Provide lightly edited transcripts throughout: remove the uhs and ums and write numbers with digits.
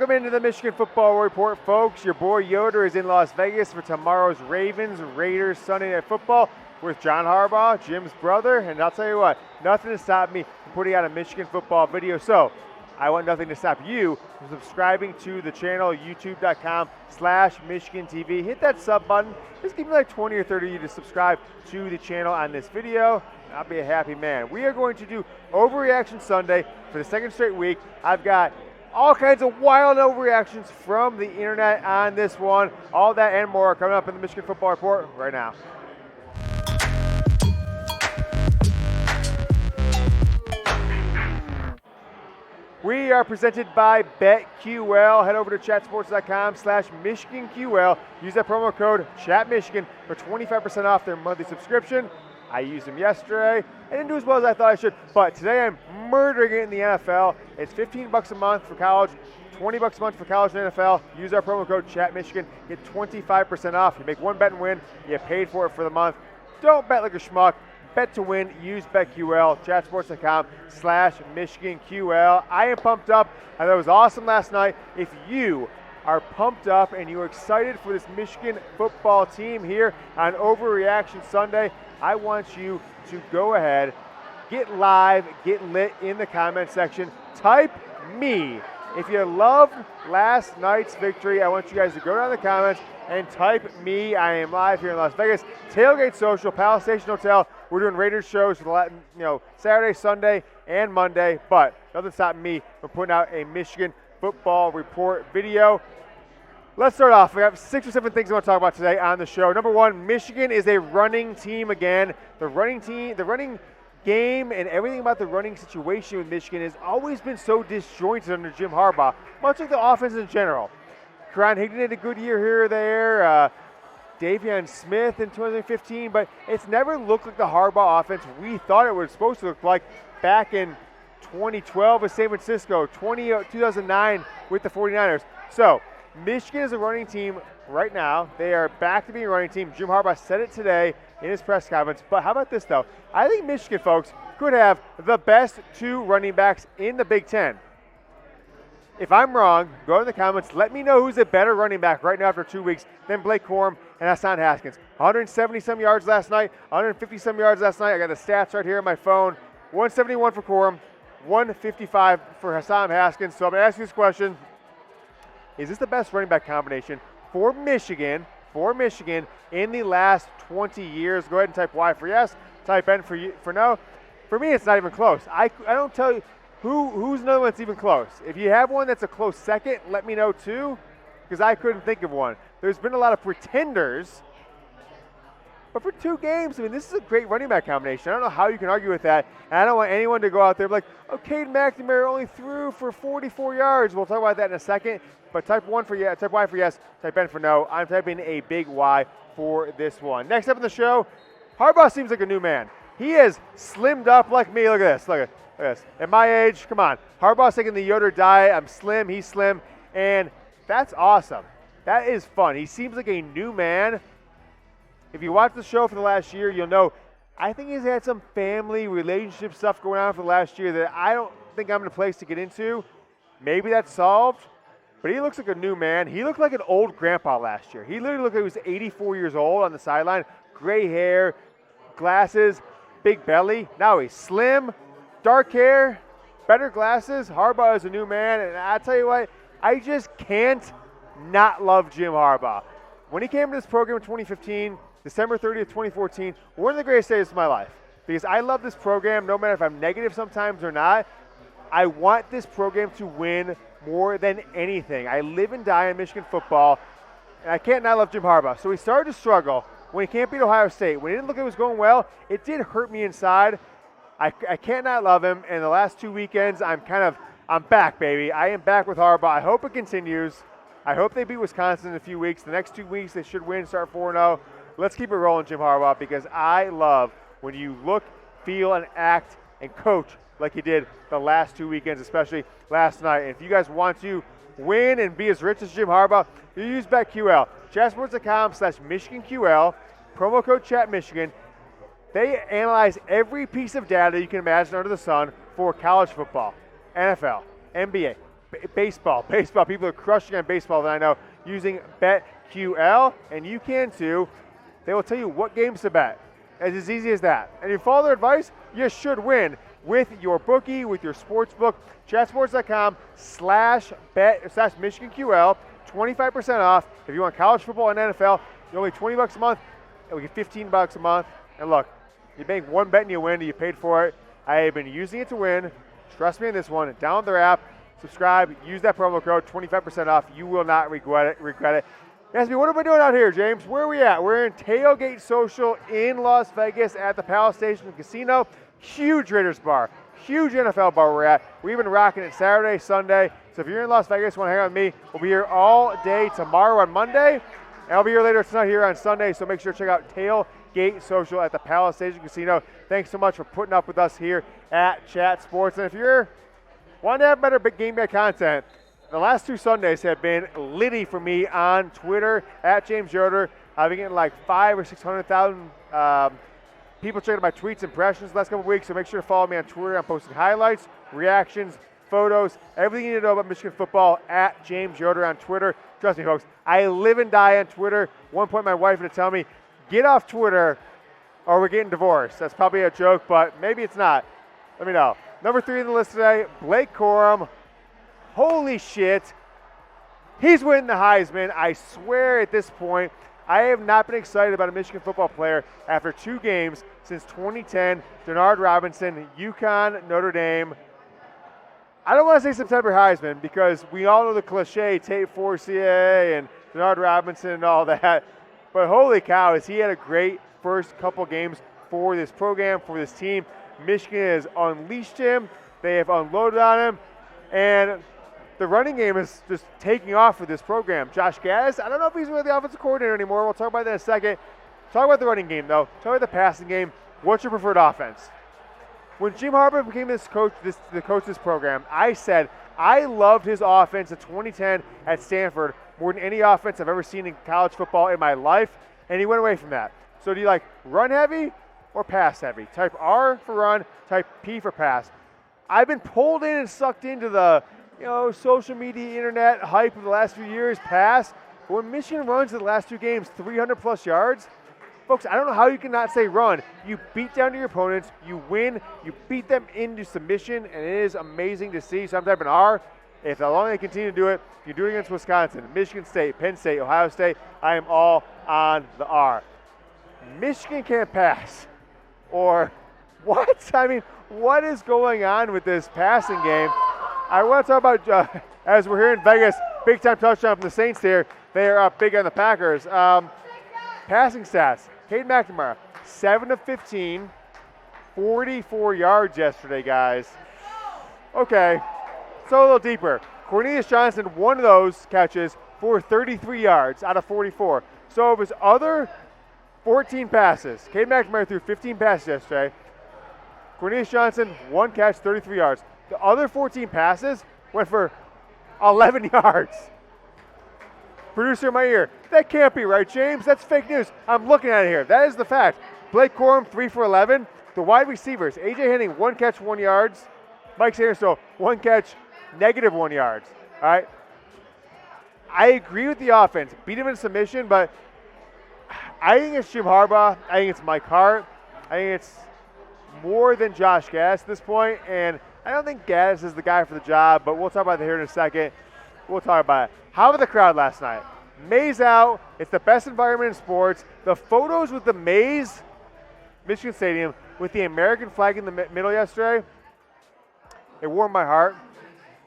Welcome into the Michigan Football Report, folks. Your boy Yoder is in Las Vegas for tomorrow's Ravens-Raiders Sunday Night Football with John Harbaugh, Jim's brother, and I'll tell you what, nothing to stop me from putting out a Michigan football video. So I want nothing to stop you from subscribing to the channel, youtube.com/Michigan TV. Hit that sub button. Just give me like 20 or 30 of you to subscribe to the channel on this video. I'll be a happy man. We are going to do Overreaction Sunday for the second straight week. I've got all kinds of wild overreactions from the internet on this one. All that and more coming up in the Michigan Football Report right now. We are presented by BetQL. Head over to chatsports.com/MichiganQL. Use that promo code ChatMichigan for 25% off their monthly subscription. I used them yesterday. I didn't do as well as I thought I should, but today I'm murdering it in the NFL. It's $15 a month for college, $20 a month for college and NFL. Use our promo code ChatMichigan. Get 25% off. You make one bet and win. You get paid for it for the month. Don't bet like a schmuck. Bet to win. Use BetQL. chatsports.com/MichiganQL. I am pumped up. I thought it was awesome last night. If you are pumped up and you're excited for this Michigan football team here on Overreaction Sunday, I want you to go ahead, get live, get lit in the comment section. Type me. If you loved last night's victory, I want you guys to go down in the comments and type me. I am live here in Las Vegas. Tailgate Social, Palace Station Hotel. We're doing Raiders shows for the Saturday, Sunday, and Monday, but nothing stopping me from putting out a Michigan Football Report video. Let's start off. We have 6 or 7 things I want to talk about today on the show. Number one, Michigan is a running team again. The running game and everything about the running situation with Michigan has always been so disjointed under Jim Harbaugh, much like the offense in general. Karan Higdon had a good year here or there. Davion Smith in 2015, but it's never looked like the Harbaugh offense we thought it was supposed to look like back in 2012 with San Francisco, 2009 with the 49ers. So Michigan is a running team right now. They are back to being a running team. Jim Harbaugh said it today in his press conference. But how about this, though? I think Michigan, folks, could have the best 2 running backs in the Big Ten. If I'm wrong, go in the comments. Let me know who's a better running back right now after 2 weeks than Blake Corum and Hassan Haskins. 170-some yards last night, 150-some yards last night. I got the stats right here on my phone. 171 for Corum, 155 for Hassan Haskins. So I'm going to ask you this question. Is this the best running back combination for Michigan in the last 20 years? Go ahead and type Y for yes, type N for no. For me, it's not even close. I don't tell you who's another one that's even close. If you have one that's a close second, let me know too, because I couldn't think of one. There's been a lot of pretenders, but for 2 games, I mean, this is a great running back combination. I don't know how you can argue with that, and I don't want anyone to go out there and be like, oh, Cade McNamara only threw for 44 yards. We'll talk about that in a second. But type Y for yes, type N for no. I'm typing a big Y for this one. Next up in the show, Harbaugh seems like a new man. He is slimmed up like me. Look at this. Look at this. At my age, come on. Harbaugh's taking the Yoder diet. I'm slim. He's slim. And that's awesome. That is fun. He seems like a new man. If you watch the show for the last year, you'll know I think he's had some family relationship stuff going on for the last year that I don't think I'm in a place to get into. Maybe that's solved. But he looks like a new man. He looked like an old grandpa last year. He literally looked like he was 84 years old on the sideline. Gray hair, glasses, big belly. Now he's slim, dark hair, better glasses. Harbaugh is a new man. And I tell you what, I just can't not love Jim Harbaugh. When he came to this program in 2015, December 30th, 2014, one of the greatest days of my life. Because I love this program, no matter if I'm negative sometimes or not. I want this program to win more than anything. I live and die in Michigan football, and I can't not love Jim Harbaugh. So he started to struggle when he can't beat Ohio State. When he didn't look like it was going well, it did hurt me inside. I can't not love him, and the last 2 weekends, I'm back, baby. I am back with Harbaugh. I hope it continues. I hope they beat Wisconsin in a few weeks. The next 2 weeks, they should win, start 4-0. Let's keep it rolling, Jim Harbaugh, because I love when you look, feel, and act and coach like he did the last 2 weekends, especially last night. And if you guys want to win and be as rich as Jim Harbaugh, you use BetQL. chatsports.com/MichiganQL, promo code ChatMichigan. They analyze every piece of data you can imagine under the sun for college football, NFL, NBA, Baseball. People are crushing on baseball that I know using BetQL, and you can too. They will tell you what games to bet. It's as easy as that. And if you follow their advice, you should win with your bookie, with your sports book. Chatsports.com/bet/MichiganQL. 25% off. If you want college football and NFL, you're only $20 a month. It'll get $15 a month. And look, you make one bet and you win, and you paid for it. I have been using it to win. Trust me on this one. Download their app, subscribe, use that promo code, 25% off. You will not regret it. Ask me, what am I doing out here, James? Where are we at? We're in Tailgate Social in Las Vegas at the Palace Station Casino. Huge Raiders bar, huge NFL bar we're at. We've been rocking it Saturday, Sunday. So if you're in Las Vegas, want to hang out with me, we'll be here all day tomorrow on Monday. And I'll be here later tonight here on Sunday, so make sure to check out Tailgate Social at the Palace Station Casino. Thanks so much for putting up with us here at Chat Sports. And if you're wanting to have better game day content, the last 2 Sundays have been litty for me on Twitter at James Yoder. I've been getting like 500,000 or 600,000 people checking my tweets, impressions the last couple of weeks, so make sure to follow me on Twitter. I'm posting highlights, reactions, photos, everything you need to know about Michigan football at James Yoder on Twitter. Trust me, folks, I live and die on Twitter. One point, my wife had to tell me, get off Twitter or we're getting divorced. That's probably a joke, but maybe it's not. Let me know. Number 3 on the list today, Blake Corum. Holy shit. He's winning the Heisman. I swear at this point, I have not been excited about a Michigan football player after 2 games since 2010. Denard Robinson, UConn, Notre Dame. I don't want to say September Heisman because we all know the cliche, Tate Forcier and Denard Robinson and all that. But holy cow, has he had a great first couple games for this program, for this team. Michigan has unleashed him. They have unloaded on him. And the running game is just taking off for this program. Josh Gattis, I don't know if he's really the offensive coordinator anymore. We'll talk about that in a second. Talk about the running game, though. Talk about the passing game. What's your preferred offense? When Jim Harbaugh became the coach of this program, I said I loved his offense in 2010 at Stanford more than any offense I've ever seen in college football in my life, and he went away from that. So do you like run heavy or pass heavy? Type R for run, type P for pass. I've been pulled in and sucked into the social media, internet hype of the last few years pass. But when Michigan runs in the last 2 games, 300-plus yards, folks, I don't know how you can not say run. You beat down to your opponents, you win, you beat them into submission, and it is amazing to see. So I'm typing R. If the longer they continue to do it, you do it against Wisconsin, Michigan State, Penn State, Ohio State, I am all on the R. Michigan can't pass. Or what? I mean, what is going on with this passing game? I want to talk about, as we're here in Vegas, big-time touchdown from the Saints here. They are up big on the Packers. Passing stats. Cade McNamara, 7 of 15, 44 yards yesterday, guys. Okay, so a little deeper. Cornelius Johnson, one of those catches for 33 yards out of 44. So of his other 14 passes, Cade McNamara threw 15 passes yesterday. Cornelius Johnson, 1 catch, 33 yards. The other 14 passes went for 11 yards. Producer in my ear, that can't be right, James. That's fake news. I'm looking at it here. That is the fact. Blake Corum, 3 for 11. The wide receivers, A.J. Henning, 1 catch, 1 yards. Mike Sanderson, 1 catch, -1 yards. All right. I agree with the offense. Beat him in submission, but I think it's Jim Harbaugh. I think it's Mike Hart. I think it's more than Josh Gattis at this point, and I don't think Gattis is the guy for the job, but we'll talk about that here in a second. We'll talk about it. How about the crowd last night? MAIZE out. It's the best environment in sports. The photos with the MAIZE, Michigan Stadium, with the American flag in the middle yesterday, it warmed my heart.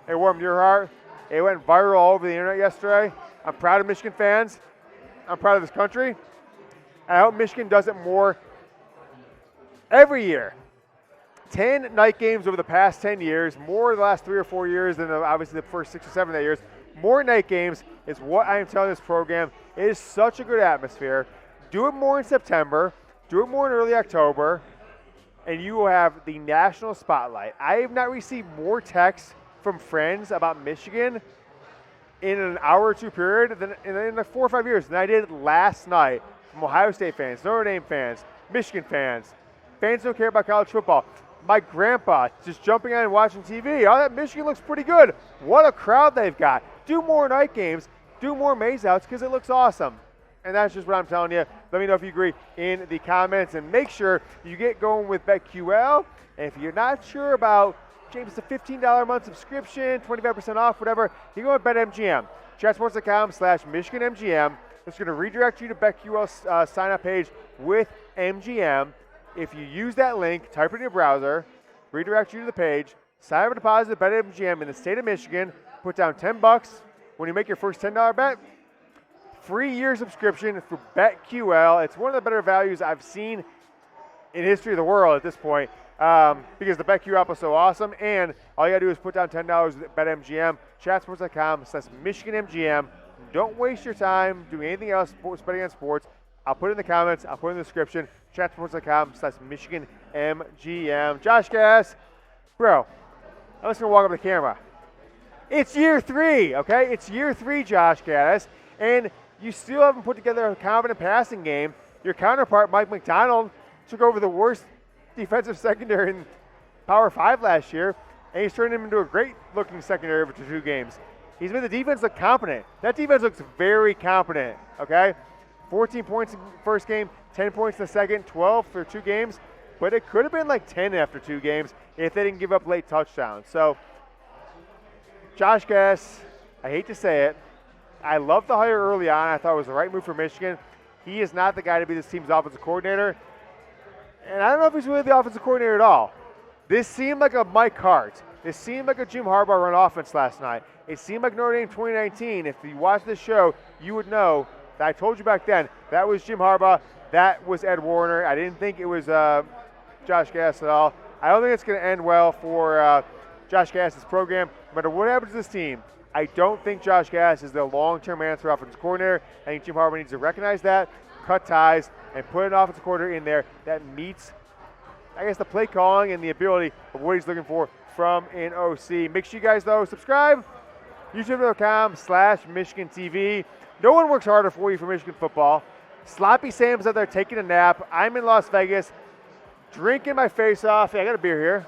It warmed your heart. It went viral all over the internet yesterday. I'm proud of Michigan fans. I'm proud of this country. I hope Michigan does it more every year. 10 night games over the past 10 years, more the last 3 or 4 years than obviously the first 6 or 7 years. More night games is what I am telling this program. It is such a good atmosphere. Do it more in September. Do it more in early October. And you will have the national spotlight. I have not received more texts from friends about Michigan in an hour or 2 period than in the 4 or 5 years than I did last night from Ohio State fans, Notre Dame fans, Michigan fans, fans who don't care about college football. my grandpa just jumping on and watching TV. Oh, that Michigan looks pretty good. What a crowd they've got. Do more night games. Do more MAIZE outs because it looks awesome. And that's just what I'm telling you. Let me know if you agree in the comments. And make sure you get going with BetQL. And if you're not sure about, James, it's a $15 a month subscription, 25% off, whatever, you go with BetMGM. chatsports.com/MichiganMGM. It's going to redirect you to BetQL sign-up page with MGM. If you use that link, type it in your browser, redirect you to the page, sign up a deposit at BetMGM in the state of Michigan, put down $10 when you make your first $10 bet. Free year subscription for BetQL. It's one of the better values I've seen in history of the world at this point because the BetQL app is so awesome. And all you got to do is put down $10 at BetMGM, chatsports.com/MichiganMGM. Don't waste your time doing anything else betting on sports. I'll put it in the comments. I'll put it in the description. chatsports.com/MichiganMGM. Josh Gattis, bro, I'm just going to walk up to the camera. It's year 3, okay? It's year 3, Josh Gattis. And you still haven't put together a confident passing game. Your counterpart, Mike McDonald, took over the worst defensive secondary in Power 5 last year, and he's turned him into a great-looking secondary over 2 games. He's made the defense look competent. That defense looks very competent, okay? 14 points in the first game, 10 points in the second, 12 for 2 games, but it could have been like 10 after 2 games if they didn't give up late touchdowns. So, Josh Gattis, I hate to say it, I love the hire early on. I thought it was the right move for Michigan. He is not the guy to be this team's offensive coordinator. And I don't know if he's really the offensive coordinator at all. This seemed like a Mike Hart. This seemed like a Jim Harbaugh run offense last night. It seemed like Notre Dame 2019. If you watch this show, you would know that I told you back then, that was Jim Harbaugh. That was Ed Warner. I didn't think it was Josh Gattis at all. I don't think it's going to end well for Josh Gattis' program. No matter what happens to this team, I don't think Josh Gattis is the long-term answer offensive coordinator. I think Jim Harbaugh needs to recognize that, cut ties, and put an offensive coordinator in there that meets, I guess, the play calling and the ability of what he's looking for from an OC. Make sure you guys, though, subscribe. YouTube.com/Michigan TV. No one works harder for you for Michigan football. Sloppy Sam's out there taking a nap. I'm in Las Vegas drinking my face off. Hey, I got a beer here.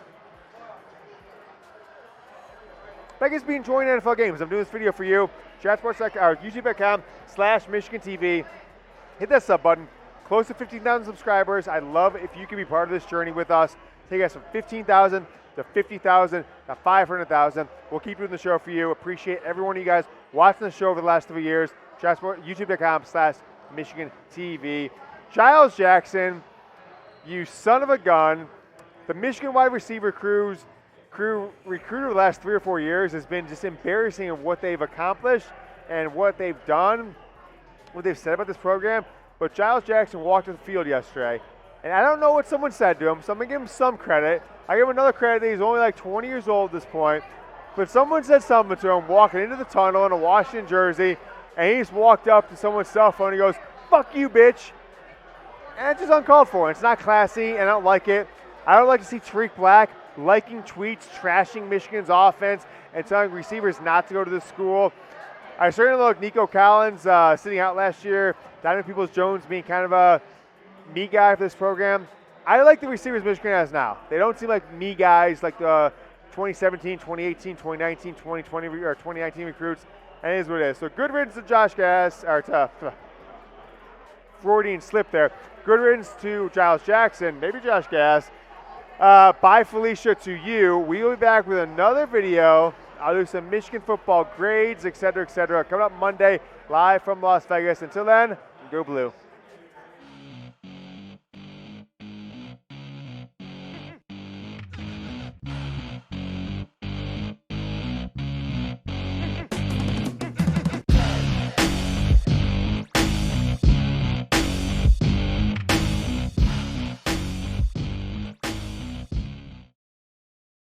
Vegas be enjoying NFL games. I'm doing this video for you. YouTube.com/Michigan TV. Hit that sub button. Close to 15,000 subscribers. I'd love if you could be part of this journey with us. Take us from 15,000 to 50,000 to 500,000. We'll keep doing the show for you. Appreciate every one of you guys watching the show over the last 3 years. YouTube.com/Michigan TV. Giles Jackson, you son of a gun. The Michigan wide receiver crew recruited over the last 3 or 4 years has been just embarrassing of what they've accomplished and what they've done, what they've said about this program. But Giles Jackson walked to the field yesterday, and I don't know what someone said to him, so I'm going to give him some credit. I give him another credit that he's only like 20 years old at this point. But someone said something to him walking into the tunnel in a Washington jersey, and he just walked up to someone's cell phone and he goes, "Fuck you, bitch." And it's just uncalled for. It's not classy, and I don't like it. I don't like to see Tariq Black liking tweets, trashing Michigan's offense, and telling receivers not to go to this school. I certainly like Nico Collins sitting out last year, Donovan Peoples-Jones being kind of a me guy for this program. I like the receivers Michigan has now. They don't seem like me guys like the 2017, 2018, 2019, 2020, or 2019 recruits, and it is what it is. So good riddance to Josh Gattis, or to Freudian slip there. Good riddance to Giles Jackson, maybe Josh Gattis. Bye, Felicia, to you. We'll be back with another video. I'll do some Michigan football grades, etc., etc. Coming up Monday, live from Las Vegas. Until then, go blue.